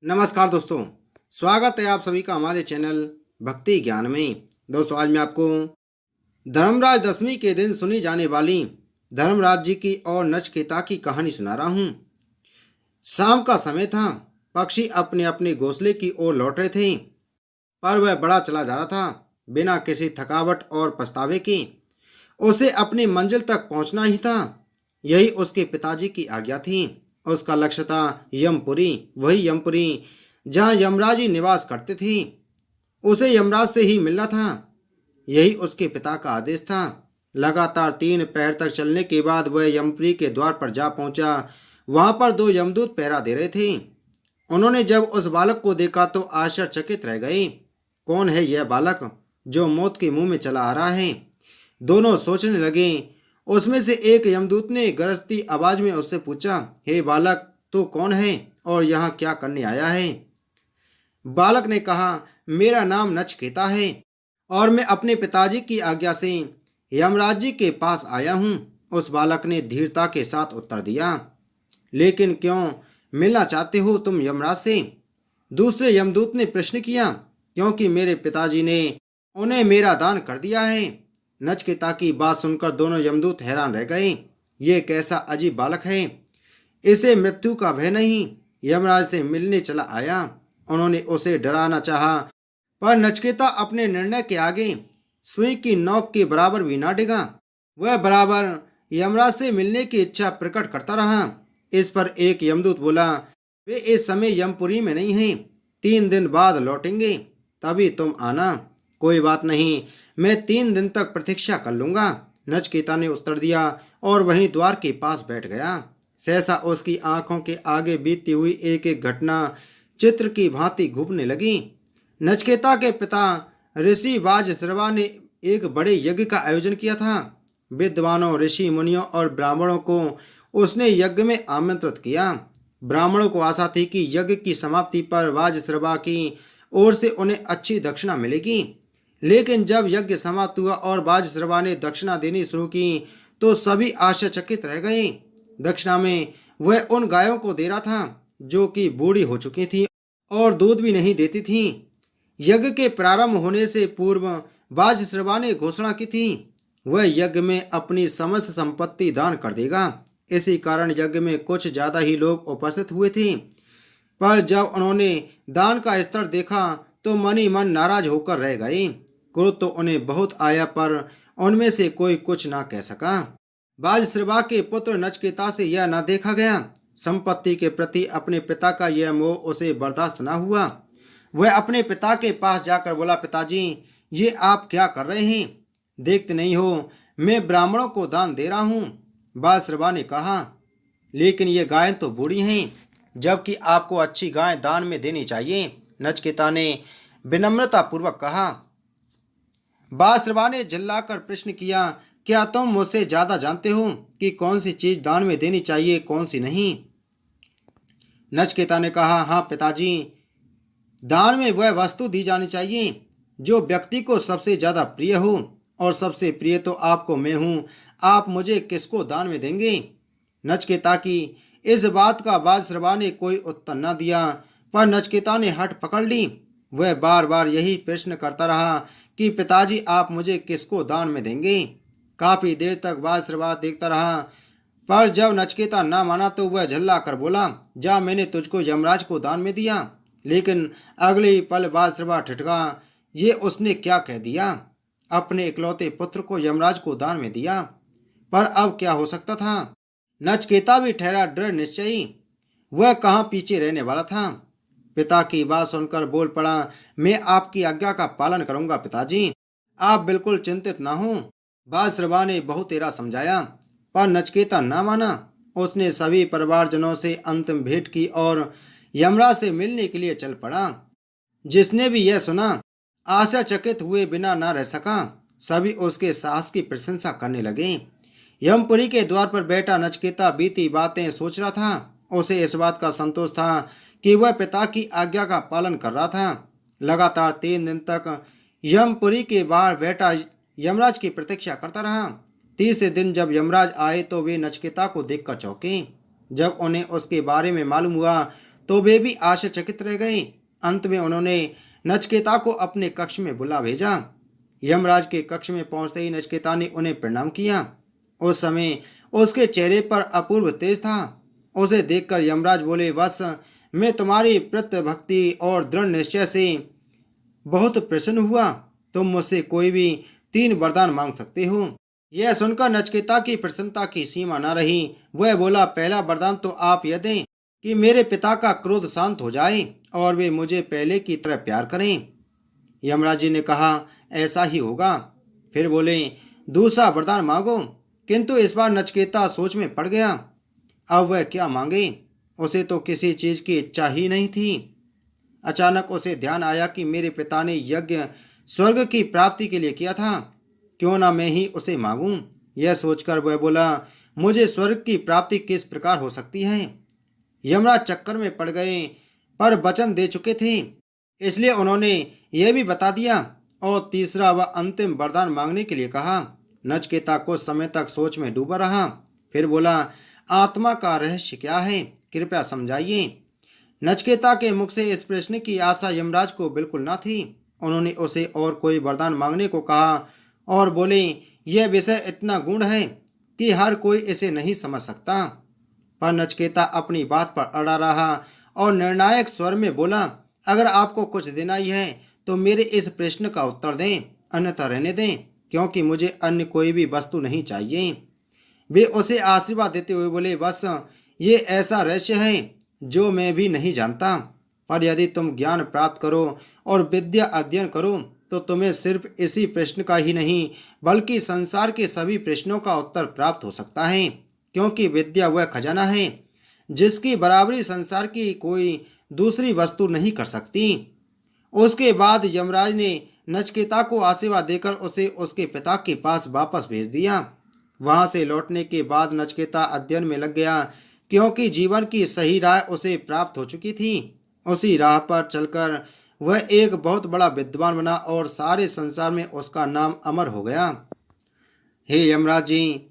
नमस्कार दोस्तों, स्वागत है आप सभी का हमारे चैनल भक्ति ज्ञान में। दोस्तों आज मैं आपको धर्मराज दशमी के दिन सुनी जाने वाली धर्मराज जी की और नचिकेता की कहानी सुना रहा हूँ। शाम का समय था। पक्षी अपने अपने घोंसले की ओर लौट रहे थे, पर वह बड़ा चला जा रहा था बिना किसी थकावट और पछतावे के। उसे अपनी मंजिल तक पहुंचना ही था। यही उसके पिताजी की आज्ञा थी। उसका लक्ष्य था यमपुरी, वही यमपुरी जहाँ यमराज जी निवास करते थे। उसे यमराज से ही मिलना था, यही उसके पिता का आदेश था। लगातार 3 पहर तक चलने के बाद वह यमपुरी के द्वार पर जा पहुंचा। वहां पर 2 यमदूत पहरा दे रहे थे। उन्होंने जब उस बालक को देखा तो आश्चर्यचकित रह गए। कौन है यह बालक जो मौत के मुंह में चला आ रहा है? दोनों सोचने लगे। उसमें से एक यमदूत ने गरजती आवाज में उससे पूछा, हे बालक, तू कौन है और यहाँ क्या करने आया है? बालक ने कहा, मेरा नाम नचिकेता है और मैं अपने पिताजी की आज्ञा से यमराज जी के पास आया हूँ। उस बालक ने धीरता के साथ उत्तर दिया। लेकिन क्यों मिलना चाहते हो तुम यमराज से? दूसरे यमदूत ने प्रश्न किया। क्योंकि मेरे पिताजी ने उन्हें मेरा दान कर दिया है। नचिकेता की बात सुनकर दोनों यमदूत हैरान रह गए। ये कैसा अजीब बालक है, इसे मृत्यु का भय नहीं, यमराज से मिलने चला आया। उन्होंने उसे डराना चाहा, पर नचिकेता अपने निर्णय के आगे सुई की नोक के बराबर भी ना डिगा। वह बराबर यमराज से मिलने की इच्छा प्रकट करता रहा। इस पर एक यमदूत बोला, वे इस समय यमपुरी में नहीं हैं, 3 दिन बाद लौटेंगे, तभी तुम आना। कोई बात नहीं, मैं 3 दिन तक प्रतीक्षा कर लूंगा, नचिकेता ने उत्तर दिया और वहीं द्वार के पास बैठ गया। सहसा उसकी आंखों के आगे बीतती हुई एक एक घटना चित्र की भांति घूमने लगी। नचिकेता के पिता ऋषि वाजश्रवा ने एक बड़े यज्ञ का आयोजन किया था। विद्वानों, ऋषि मुनियों और ब्राह्मणों को उसने यज्ञ में आमंत्रित किया। ब्राह्मणों को आशा थी कि यज्ञ की समाप्ति पर वाजश्रवा की ओर से उन्हें अच्छी दक्षिणा मिलेगी। लेकिन जब यज्ञ समाप्त हुआ और वाजश्रवा ने दक्षिणा देनी शुरू की तो सभी आश्चर्यचकित रह गए। दक्षिणा में वह उन गायों को दे रहा था जो कि बूढ़ी हो चुकी थी और दूध भी नहीं देती थी। यज्ञ के प्रारंभ होने से पूर्व वाजश्रवा ने घोषणा की थी, वह यज्ञ में अपनी समस्त संपत्ति दान कर देगा। इसी कारण यज्ञ में कुछ ज़्यादा ही लोग उपस्थित हुए थे। पर जब उन्होंने दान का स्तर देखा तो मन ही मन नाराज होकर रह गए। क्रोध तो उन्हें बहुत आया, पर उनमें से कोई कुछ ना कह सका। वाजश्रवा के पुत्र नचिकेता से यह न देखा गया। संपत्ति के प्रति अपने पिता का यह मोह उसे बर्दाश्त न हुआ। वह अपने पिता के पास जाकर बोला, पिताजी, ये आप क्या कर रहे हैं? देखते नहीं हो मैं ब्राह्मणों को दान दे रहा हूँ। वाजश्रवा ने कहा, लेकिन ये गायें तो बूढ़ी हैं, जबकि आपको अच्छी गाय दान में देनी चाहिए, नचिकेता ने विनम्रतापूर्वक कहा। वाजश्रवा ने चिल्लाकर प्रश्न किया, क्या तुम मुझसे ज़्यादा जानते हो कि कौन सी चीज़ दान में देनी चाहिए, कौन सी नहीं? नचिकेता ने कहा, हाँ पिताजी, दान में वह वस्तु दी जानी चाहिए जो व्यक्ति को सबसे ज़्यादा प्रिय हो, और सबसे प्रिय तो आपको मैं हूँ। आप मुझे किसको दान में देंगे? नचिकेता की इस बात का वाजश्रवा ने कोई उत्तर न दिया, पर नचिकेता ने हट पकड़ ली। वह बार बार यही प्रश्न करता रहा कि पिताजी, आप मुझे किसको दान में देंगे? काफ़ी देर तक वाजश्रवा देखता रहा, पर जब नचिकेता न माना तो वह झल्ला कर बोला, जा, मैंने तुझको यमराज को दान में दिया। लेकिन अगले ही पल वाजश्रवा ठिठका। ये उसने क्या कह दिया? अपने इकलौते पुत्र को यमराज को दान में दिया। पर अब क्या हो सकता था? नचिकेता भी ठहरा दृढ़ निश्चयी। वह कहाँ पीछे रहने वाला था। पिता की बात सुनकर बोल पड़ा, मैं आपकी आज्ञा का पालन करूंगा पिताजी, आप बिल्कुल चिंतित ना हो। वाजश्रवा ने बहुत तेरा समझाया, पर नचिकेता न माना। उसने सभी परिवारजनों से अंतिम भेंट की और यमराज से मिलने के लिए चल पड़ा। जिसने भी यह सुना आश्चर्यचकित हुए बिना न रह सका। सभी उसके साहस की प्रशंसा करने लगे। यमपुरी के द्वार पर बैठा नचिकेता बीती बातें सोच रहा था। उसे इस बात का संतोष था कि वह पिता की आज्ञा का पालन कर रहा था। लगातार 3 दिन तक यमपुरी के बाहर बैठा यमराज की प्रतीक्षा करता रहा। तीसरे दिन जब यमराज आए तो वे नचिकेता को देखकर चौंके। जब उन्हें उसके बारे में मालूम हुआ तो वे भी आश्चर्यचकित रह गए। अंत में उन्होंने नचिकेता को अपने कक्ष में बुला भेजा। यमराज के कक्ष में पहुंचते ही नचिकेता ने उन्हें प्रणाम किया। उस समय उसके चेहरे पर अपूर्व तेज था। उसे देखकर यमराज बोले, वत्स, मैं तुम्हारी प्रत्य भक्ति और दृढ़ निश्चय से बहुत प्रसन्न हुआ। तुम मुझसे कोई भी 3 वरदान मांग सकते हो। यह सुनकर नचिकेता की प्रसन्नता की सीमा न रही। वह बोला, पहला वरदान तो आप यह दें कि मेरे पिता का क्रोध शांत हो जाए और वे मुझे पहले की तरह प्यार करें। यमराज जी ने कहा, ऐसा ही होगा। फिर बोले, दूसरा वरदान मांगो। किंतु इस बार नचिकेता सोच में पड़ गया। अब वह क्या मांगे? उसे तो किसी चीज की इच्छा ही नहीं थी। अचानक उसे ध्यान आया कि मेरे पिता ने यज्ञ स्वर्ग की प्राप्ति के लिए किया था, क्यों ना मैं ही उसे मांगूं। यह सोचकर वह बोला, मुझे स्वर्ग की प्राप्ति किस प्रकार हो सकती है? यमराज चक्कर में पड़ गए, पर वचन दे चुके थे, इसलिए उन्होंने यह भी बता दिया और तीसरा व अंतिम वरदान मांगने के लिए कहा। नचिकेता कुछ समय तक सोच में डूबा रहा। फिर बोला, आत्मा का रहस्य क्या है, कृपया समझाइए। नचिकेता के मुख से इस प्रश्न की आशा यमराज को बिल्कुल न थी। उन्होंने उसे और कोई वरदान मांगने को कहा और बोले, यह विषय इतना गूढ़ है कि हर कोई इसे नहीं समझ सकता। पर नचिकेता अपनी बात पर अड़ा रहा और निर्णायक स्वर में बोला, अगर आपको कुछ देना ही है तो मेरे इस प्रश्न का उत्तर दें, अन्यथा रहने दें, क्योंकि मुझे अन्य कोई भी वस्तु नहीं चाहिए। वे उसे आशीर्वाद देते हुए बोले, बस ये ऐसा रहस्य है जो मैं भी नहीं जानता, पर यदि तुम ज्ञान प्राप्त करो और विद्या अध्ययन करो तो तुम्हें सिर्फ इसी प्रश्न का ही नहीं बल्कि संसार के सभी प्रश्नों का उत्तर प्राप्त हो सकता है, क्योंकि विद्या वह खजाना है जिसकी बराबरी संसार की कोई दूसरी वस्तु नहीं कर सकती। उसके बाद यमराज ने नचिकेता को आशीर्वाद देकर उसे उसके पिता के पास वापस भेज दिया। वहां से लौटने के बाद नचिकेता अध्ययन में लग गया, क्योंकि जीवन की सही राह उसे प्राप्त हो चुकी थी। उसी राह पर चलकर वह एक बहुत बड़ा विद्वान बना और सारे संसार में उसका नाम अमर हो गया। हे यमराज जी,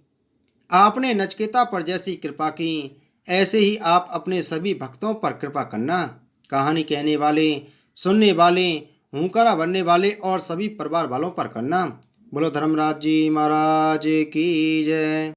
आपने नचिकेता पर जैसी कृपा की, ऐसे ही आप अपने सभी भक्तों पर कृपा करना। कहानी कहने वाले, सुनने वाले, हुंकारा भरने वाले और सभी परिवार वालों पर करना। बोलो धर्मराज जी महाराज की जय।